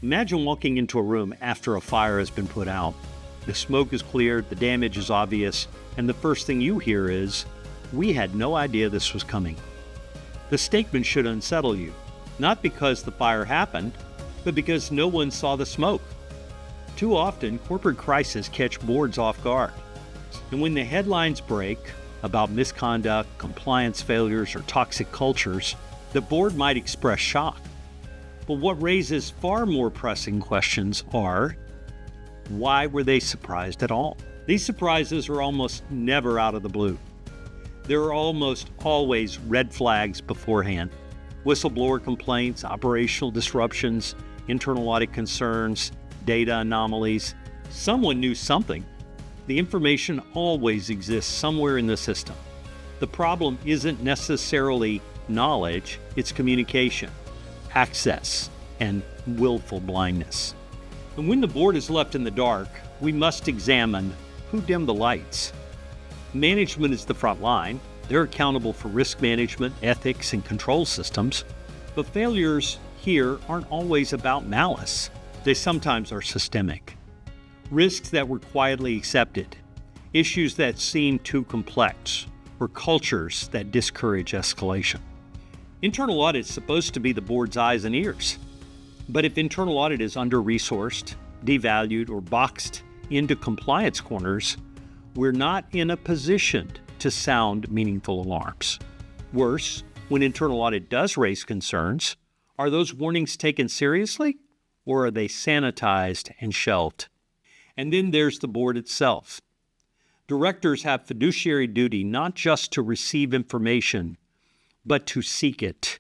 Imagine walking into a room after a fire has been put out. The smoke is cleared, the damage is obvious, and the first thing you hear is, "We had no idea this was coming." The statement should unsettle you, not because the fire happened, but because no one saw the smoke. Too often, corporate crises catch boards off guard. And when the headlines break about misconduct, compliance failures, or toxic cultures, the board might express shock. But what raises far more pressing questions are, why were they surprised at all? These surprises are almost never out of the blue. There are almost always red flags beforehand. Whistleblower complaints, operational disruptions, internal audit concerns, data anomalies. Someone knew something. The information always exists somewhere in the system. The problem isn't necessarily knowledge, it's communication, access, and willful blindness. And when the board is left in the dark, we must examine who dimmed the lights. Management is the front line. They're accountable for risk management, ethics, and control systems. But failures here aren't always about malice. They sometimes are systemic. Risks that were quietly accepted, issues that seem too complex, or cultures that discourage escalation. Internal audit is supposed to be the board's eyes and ears. But if internal audit is under-resourced, devalued, or boxed into compliance corners, we're not in a position to sound meaningful alarms. Worse, when internal audit does raise concerns, are those warnings taken seriously, or are they sanitized and shelved? And then there's the board itself. Directors have fiduciary duty not just to receive information, but to seek it.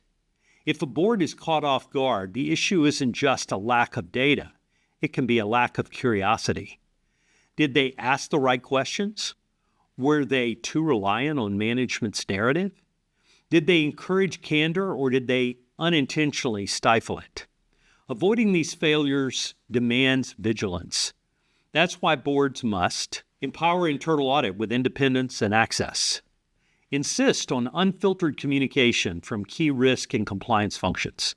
If a board is caught off guard, the issue isn't just a lack of data. It can be a lack of curiosity. Did they ask the right questions? Were they too reliant on management's narrative? Did they encourage candor, or did they unintentionally stifle it? Avoiding these failures demands vigilance. That's why boards must empower internal audit with independence and access. Insist on unfiltered communication from key risk and compliance functions.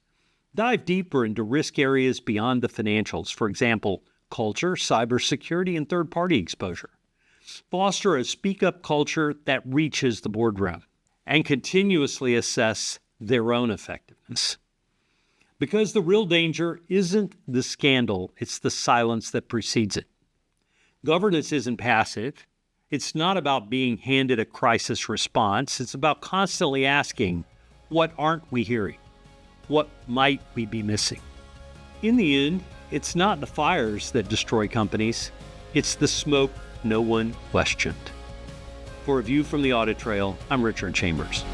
Dive deeper into risk areas beyond the financials, for example, culture, cybersecurity, and third-party exposure. Foster a speak-up culture that reaches the boardroom, and continuously assess their own effectiveness. Because the real danger isn't the scandal, it's the silence that precedes it. Governance isn't passive. It's not about being handed a crisis response. It's about constantly asking, what aren't we hearing? What might we be missing? In the end, it's not the fires that destroy companies. It's the smoke no one questioned. For a view from the audit trail, I'm Richard Chambers.